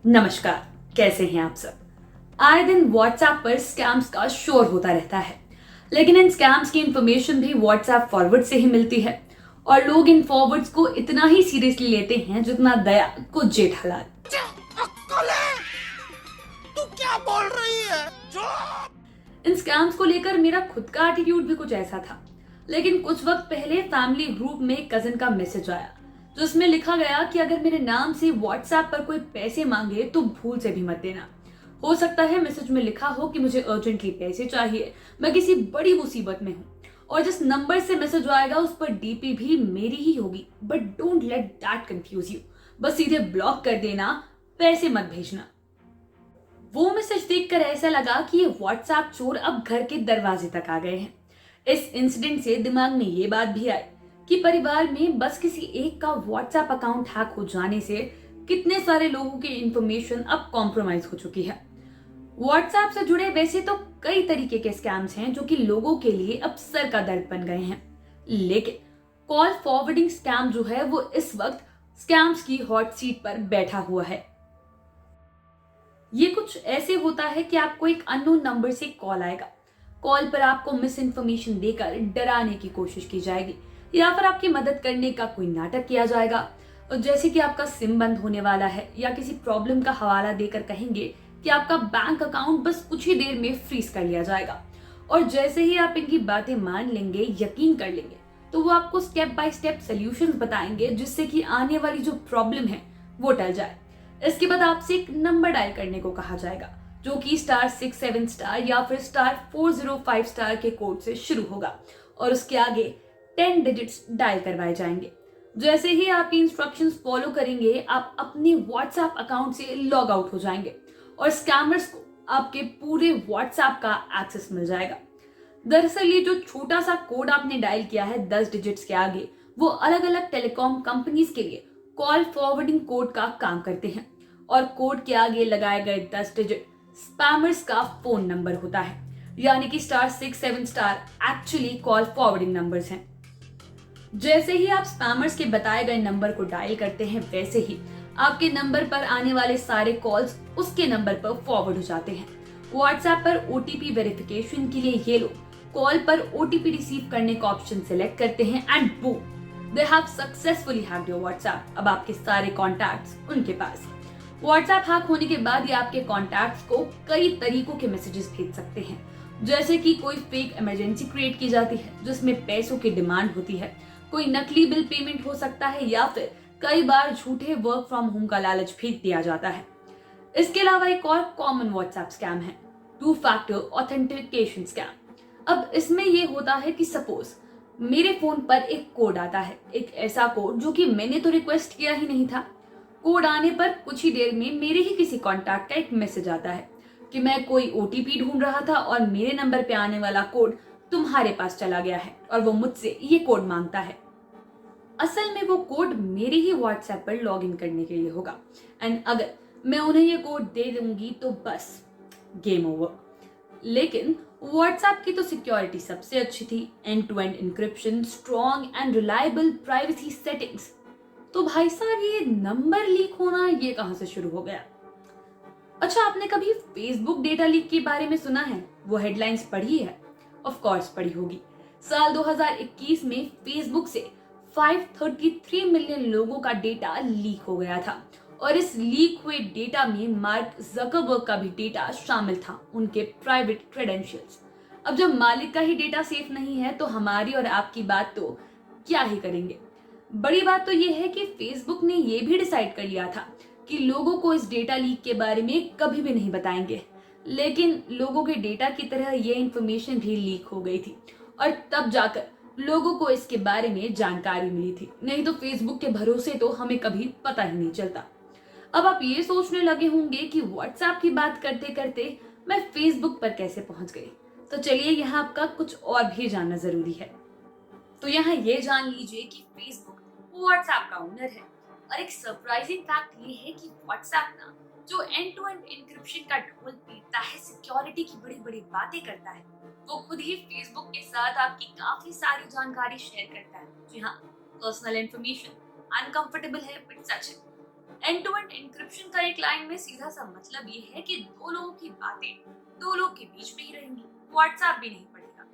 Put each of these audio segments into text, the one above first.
नमस्कार। कैसे हैं आप सब। आए दिन व्हाट्सएप पर स्कैम्स का शोर होता रहता है, लेकिन इन स्कैम्स की इंफॉर्मेशन भी व्हाट्सएप फॉरवर्ड से ही मिलती है और लोग इन फॉरवर्ड्स को इतना ही सीरियसली लेते हैं जितना दया को जेठालाल। अक्कल है? तू क्या बोल रही है? जो इन स्कैम्स को लेकर मेरा खुद का एटीट्यूड भी कुछ ऐसा था, लेकिन कुछ वक्त पहले फैमिली ग्रुप में एक कजिन का मैसेज आया जिसमें लिखा गया कि अगर मेरे नाम से व्हाट्सएप पर कोई पैसे मांगे तो भूल से भी मत देना। हो सकता है मैसेज में लिखा हो कि मुझे अर्जेंटली पैसे चाहिए, मैं किसी बड़ी मुसीबत में हूँ, और जिस नंबर से मैसेज आएगा उस पर डीपी भी मेरी ही होगी। But don't let that confuse you, बस सीधे ब्लॉक कर देना, पैसे मत भेजना। वो मैसेज देखकर ऐसा लगा कि ये व्हाट्सएप चोर अब घर के दरवाजे तक आ गए हैं। इस इंसिडेंट से दिमाग में ये बात भी आई कि परिवार में बस किसी एक का व्हाट्सएप अकाउंट हैक हो जाने से कितने सारे लोगों की इंफॉर्मेशन अब कॉम्प्रोमाइज हो चुकी है। व्हाट्सएप से जुड़े वैसे तो कई तरीके के स्कैम्स हैं जो कि लोगों के लिए अब सर का दर्द बन गए हैं, लेकिन कॉल फॉरवर्डिंग स्कैम जो है वो इस वक्त स्कैम्स की हॉट सीट पर बैठा हुआ है। ये कुछ ऐसे होता है कि आपको एक अननोन नंबर से कॉल आएगा। कॉल पर आपको मिस इन्फॉर्मेशन देकर डराने की कोशिश की जाएगी या फिर आपकी मदद करने का कोई नाटक किया जाएगा, और जैसे कि आपका सिम बंद होने वाला है या किसी प्रॉब्लम का हवाला देकर कहेंगे कि आपका बैंक अकाउंट बस कुछ ही देर में फ्रीज कर लिया जाएगा। और जैसे ही आप इनकी बातें मान लेंगे, यकीन कर लेंगे, तो वो आपको स्टेप बाय स्टेप सोल्यूशंस बताएंगे जिससे कि आने वाली जो प्रॉब्लम है वो टल जाए। इसके बाद आपसे एक नंबर डायल करने को कहा जाएगा जो कि *67* या फिर *405* के कोड से शुरू होगा और उसके आगे 10 डिजिट्स डायल करवाए जाएंगे। जैसे ही आप ये इंस्ट्रक्शंस फॉलो करेंगे, आप अपने व्हाट्सएप अकाउंट से लॉग आउट हो जाएंगे और स्कैमर्स को आपके पूरे व्हाट्सएप का एक्सेस मिल जाएगा। दरअसल ये जो छोटा सा कोड आपने डायल किया है 10 डिजिट्स के आगे, वो अलग अलग टेलीकॉम कंपनीज के लिए कॉल फॉरवर्डिंग कोड का काम करते हैं, और कोड के आगे लगाए गए 10 डिजिट स्पैमर्स का फोन नंबर होता है, यानी कि *67* एक्चुअली कॉल फॉरवर्डिंग नंबर्स हैं। जैसे ही आप स्पैमर्स के बताए गए नंबर को डायल करते हैं, वैसे ही आपके नंबर पर आने वाले सारे कॉल्स उसके नंबर पर फॉरवर्ड हो जाते हैं। व्हाट्सएप पर ओटीपी वेरिफिकेशन के लिए ये लोग कॉल पर ओटीपी रिसीव करने का ऑप्शन सिलेक्ट करते हैं and boom, they have successfully hacked your WhatsApp. अब आपके सारे कॉन्टैक्ट्स उनके पास। व्हाट्सएप हैक होने के बाद ये आपके कॉन्टैक्ट्स को कई तरीकों के मैसेजेस भेज सकते हैं, जैसे कि कोई फेक इमरजेंसी क्रिएट की जाती है जिसमें पैसों की डिमांड होती है, कोई नकली बिल पेमेंट हो सकता है, या फिर कई बार झूठे वर्क फ्रॉम होम का लालच भी दिया जाता है। इसके अलावा एक और कॉमन व्हाट्सएप स्कैम है टू फैक्टर ऑथेंटिकेशन स्कैम। अब इसमें यह होता है कि सपोज मेरे फोन पर एक कोड आता है, एक ऐसा कोड जो कि मैंने तो रिक्वेस्ट किया ही नहीं था। कोड आने पर कुछ ही देर में मेरे ही किसी कॉन्टैक्ट का एक मैसेज आता है कि मैं कोई ओटीपी ढूंढ रहा था और मेरे नंबर पे आने वाला कोड तुम्हारे पास चला गया है, और वो मुझसे ये कोड मांगता है। असल में वो कोड मेरे ही व्हाट्सएप पर लॉग इन करने के लिए होगा, एंड अगर मैं उन्हें ये कोड दे दूंगी तो बस गेम ओवर। लेकिन व्हाट्सएप की तो सिक्योरिटी सबसे अच्छी थी, end to end encryption, strong and reliable privacy settings. तो भाई साहब ये नंबर लीक होना ये कहां से शुरू हो गया? अच्छा, आपने कभी फेसबुक डेटा लीक के बारे में सुना है? वो हेडलाइंस पढ़ी है? ऑफ कोर्स पढ़ी होगी। साल 2021 में फेसबुक से 533 मिलियन लोगों का डेटा लीक हो गया था, और इस लीक हुए डेटा में मार्क जकरबर्ग का भी डेटा शामिल था, उनके प्राइवेट क्रेडेंशियल्स। अब जब मालिक का ही डेटा सेफ नहीं है तो हमारी और आपकी बात तो क्या ही करेंगे। बड़ी बात तो यह है कि फेसबुक ने यह भी डिसाइड कर लिया था कि लोगों को इस डेटा लीक के बारे में कभी भी नहीं बताएंगे, लेकिन लोगों के डेटा की तरह यह इंफॉर्मेशन भी लीक हो गई थी, और तब जाकर लोगों को इसके बारे में जानकारी मिली थी। नहीं तो फेसबुक के भरोसे तो हमें कभी पता ही नहीं चलता। अब आप ये सोचने लगे होंगे कि व्हाट्सएप की बात करते करते मैं फेसबुक पर कैसे पहुंच गई, तो चलिए यहाँ आपका कुछ और भी जानना जरूरी है। तो यहाँ ये जान लीजिए कि फेसबुक व्हाट्सएप का ओनर है, और एक सरप्राइजिंग फैक्ट ये है कि व्हाट्सएप ना जो एंड टू एंड एन्क्रिप्शन का ढोल पीटता है, सिक्योरिटी की बड़ी बड़ी बातें करता है, वो खुद ही फेसबुक के साथ आपकी काफी सारी जानकारी शेयर करता है। जी हाँ, पर्सनल इंफॉर्मेशन अनकंफर्टेबल है बट सच है। एंड टू एंड एन्क्रिप्शन का एक लाइन में सीधा सा मतलब ये है कि दो लोगों की बातें दो लोग के बीच में ही रहेंगी, व्हाट्सएप भी नहीं पढ़ेगा।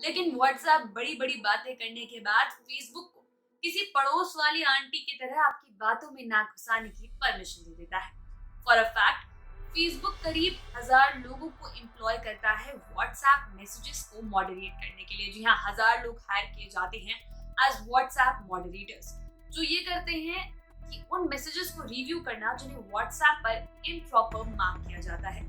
लेकिन व्हाट्सएप बड़ी बड़ी बातें करने के बाद फेसबुक को किसी पड़ोस वाली आंटी की तरह आपकी बातों में नाक घुसाने की परमिशन दे देता है। फॉर अ फैक्ट, फेसबुक करीब 1000 लोगों को एम्प्लॉय करता है व्हाट्सएप मैसेजेस को मॉडरेट करने के लिए। जी हाँ, 1000 लोग हायर किए जाते हैं एज व्हाट्सएप मॉडरेटर्स, जो ये करते हैं कि उन मैसेजेस को रिव्यू करना जिन्हें व्हाट्सएप पर इम्प्रॉपर मार्क किया जाता है।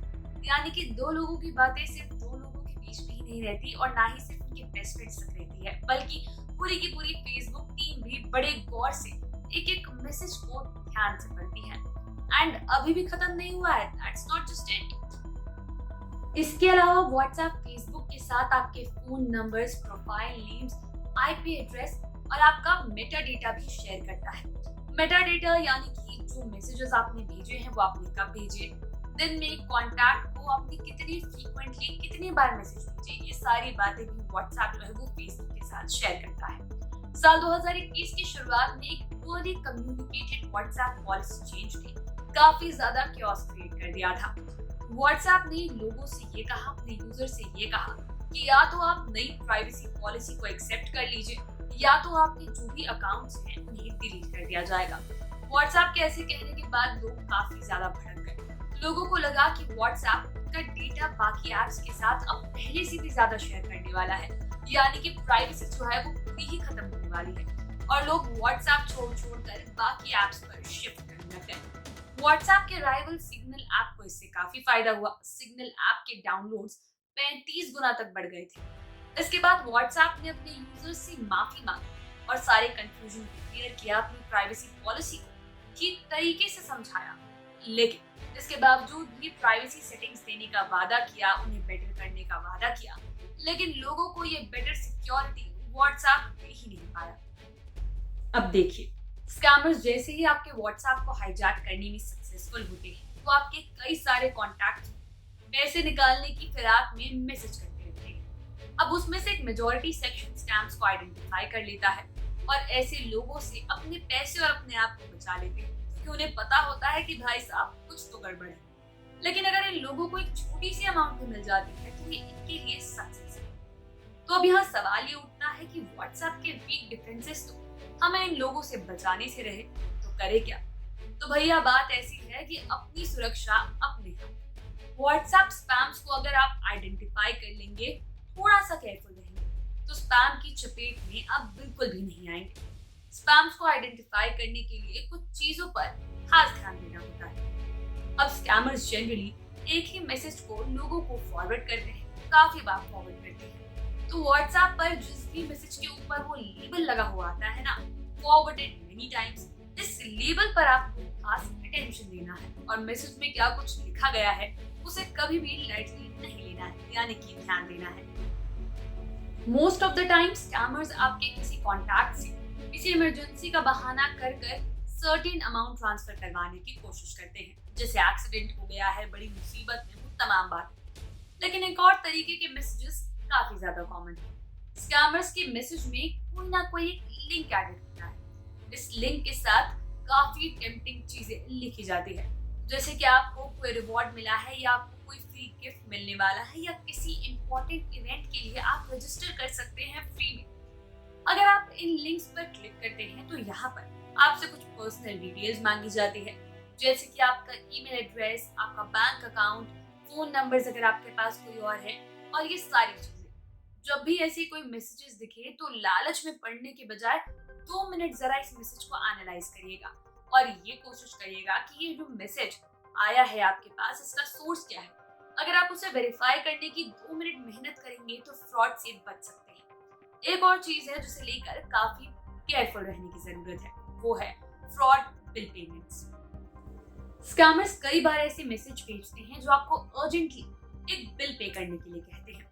यानी कि दो लोगों की बातें सिर्फ दो लोगों के बीच में ही नहीं रहती और ना ही सिर्फ उनके बेस्ट फ्रेंड्स तक रहती है, बल्कि पूरी की पूरी फेसबुक टीम भी बड़े गौर से एक एक मैसेज को ध्यान से पढ़ती है। एंड अभी भी खत्म नहीं हुआ है, दैट्स नॉट जस्ट इट। इसके अलावा व्हाट्सएप फेसबुक के साथ आपके phone numbers, profile names, IP address और आपका मेटा डेटा भी शेयर करता है। मेटा डेटा यानी कि जो मैसेजेस आपने भेजे हैं वो आपने कब भेजे, दिन में कॉन्टैक्ट को आपने कितनी फ्रीक्वेंटली कितनी बार मैसेज भेजे, ये सारी बातें भी व्हाट्सएप जो है वो फेसबुक के साथ शेयर करता है। साल 2021 की शुरुआत में एक पूरी कम्युनिकेटेड व्हाट्सएप पॉलिसी चेंज ने काफी ज्यादा क्योस क्रिएट कर दिया था। व्हाट्सएप ने लोगों से ये कहा, अपने यूजर से ये कहा कि या तो आप नई प्राइवेसी पॉलिसी को एक्सेप्ट कर लीजिए या तो आपके जो भी अकाउंट्स हैं उन्हें डिलीट कर दिया जाएगा। व्हाट्सएप के ऐसे कहने के बाद लोग काफी ज्यादा भड़क गए। लोगों को लगा कि व्हाट्सएप का डेटा बाकी ऐप्स के साथ अब पहले से भी ज्यादा शेयर करने वाला है, यानी कि प्राइवेसी जो है वो पूरी ही खत्म होने वाली है और लोग व्हाट्सएप छोड़ बाकी ऐप्स पर शिफ्ट करने लग गए। व्हाट्सएप के राइवल सिग्नल ऐप को इससे काफी फायदा हुआ। सिग्नल ऐप के डाउनलोड्स 35 गुना तक बढ़ गए थे। इसके बाद व्हाट्सएप ने अपने यूजर्स से माफी मांगी और सारे कंफ्यूजन को क्लियर किया, अपनी प्राइवेसी पॉलिसी को ठीक तरीके से समझाया। लेकिन इसके बावजूद भी प्राइवेसी सेटिंग्स देने का वादा किया, उन्हें बेटर करने का वादा किया, लेकिन लोगों को ये बेटर सिक्योरिटी व्हाट्सएप दे ही नहीं पाया। अब देखिए, स्कैमर्स जैसे ही आपके व्हाट्सएप को हाईजैक करने में सक्सेसफुल होते हैं, वो आपके कई सारे कॉन्टैक्ट्स पैसे निकालने की फिराक में मैसेज करते रहते हैं। अब उसमें से एक मेजॉरिटी सेक्शन स्कैम्स को आइडेंटिफाई कर लेता है और ऐसे लोगों से अपने पैसे और अपने आप को बचा लेते हैं, क्योंकि उन्हें पता होता है कि भाई साहब कुछ तो गड़बड़ है। लेकिन अगर इन लोगों को एक छोटी सी अमाउंट भी मिल जाती है तो ये इनके लिए सक्सेस है। तो अब यहाँ सवाल ये उठता है कि व्हाट्सएप के वीक डिफरेंसेस तो हमें इन लोगों से बचाने से रहे तो करे क्या? तो भैया बात ऐसी है कि अपनी सुरक्षा अपने हाथ। व्हाट्सएप स्पैम्स को अगर आप आइडेंटिफाई कर लेंगे, थोड़ा सा केयरफुल रहेंगे, तो स्पैम की चपेट में आप बिल्कुल भी नहीं आएंगे। स्पैम्स को आइडेंटिफाई करने के लिए कुछ चीजों पर खास ध्यान देना होता है। अब स्कैमर्स जनरली एक ही मैसेज को लोगों को फॉरवर्ड करते हैं, काफी बार फॉरवर्ड करते हैं। तो व्हाट्सएप पर जिस भी मैसेज के ऊपर वो लेबल लगा हुआ आता है ना, फॉरवर्डेड मेनी टाइम्स, इस लेबल पर आपको खास अटेंशन देना है और मैसेज में क्या कुछ लिखा गया है उसे कभी भी लाइटली नहीं लेना है, यानी कि ध्यान देना है। Most of the time scammers आपके किसी कॉन्टैक्ट से किसी इमरजेंसी का बहाना कर सर्टेन अमाउंट ट्रांसफर करवाने की कोशिश करते हैं, जैसे एक्सीडेंट हो गया है, बड़ी मुसीबत में, वो तमाम बात। लेकिन एक और तरीके के मैसेजेस काफी ज्यादा कॉमन है। स्कैमर्स के मैसेज में कोई ना कोई एक लिंक एडेड होता है। इस लिंक के साथ काफी टेम्पटिंग चीजें लिखी जाती है, जैसे कि आपको कोई रिवॉर्ड मिला है या आपको कोई फ्री गिफ्ट मिलने वाला है या किसी इंपॉर्टेंट इवेंट के लिए आप रजिस्टर कर सकते हैं फ्री में। अगर आप इन लिंक्स पर क्लिक करते हैं तो यहाँ पर आपसे कुछ पर्सनल डिटेल्स मांगी जाती है, जैसे कि आपका ईमेल एड्रेस, आपका बैंक अकाउंट, फोन नंबर्स अगर आपके पास कोई और है, और ये सारी चीजें। जब भी ऐसे कोई मैसेजेस दिखे तो लालच में पढ़ने के बजाय 2 मिनट जरा इस मैसेज को एनालाइज करिएगा और ये कोशिश करिएगा कि ये जो मैसेज आया है आपके पास, इसका सोर्स क्या है। अगर आप उसे वेरीफाई करने की 2 मिनट मेहनत करेंगे तो फ्रॉड से बच सकते हैं। एक और चीज है जिसे लेकर काफी केयरफुल रहने की जरूरत है, वो है फ्रॉड बिल पेमेंट्स। स्कैमर्स कई बार ऐसे मैसेज भेजते हैं जो आपको अर्जेंटली एक बिल पे करने के लिए कहते हैं।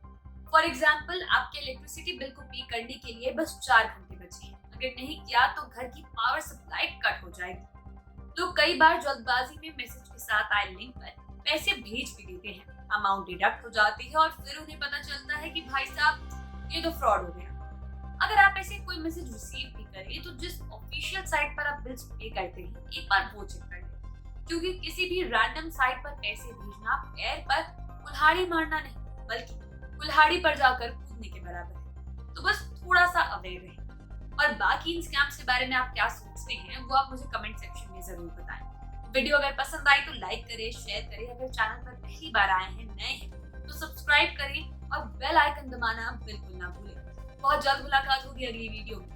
फॉर एग्जाम्पल, आपके इलेक्ट्रिसिटी बिल को पे करने के लिए बस 4 घंटे बचे हैं, अगर नहीं किया तो घर की पावर सप्लाई कट हो जाएगी। लोग कई बार जल्दबाजी में मैसेज के साथ आए लिंक पर पैसे भेज भी देते हैं, अमाउंट डिडक्ट हो जाती है और फिर उन्हें पता चलता है कि भाई साहब ये तो फ्रॉड हो गया। अगर आप ऐसे कोई मैसेज रिसीव भी करें तो जिस ऑफिशियल साइट पर आप बिल्स पे करते हैं, एक बार वो चेक कर लें। क्योंकि किसी भी रैंडम साइट पर पैसे भेजना पैर पर कुल्हाड़ी मारना नहीं, बल्कि कुल्हाड़ी पर जाकर कूदने के बराबर है। तो बस थोड़ा सा अवेयर रहें। और बाकी इन स्कैम्स के बारे में आप क्या सोचते हैं वो आप मुझे कमेंट सेक्शन में जरूर बताएं। वीडियो अगर पसंद आई तो लाइक करें, शेयर करें। अगर चैनल पर पहली बार आए हैं, नए हैं, तो सब्सक्राइब करें और बेल आइकन दबाना बिल्कुल ना भूलें। बहुत जल्द मुलाकात होगी अगली वीडियो में।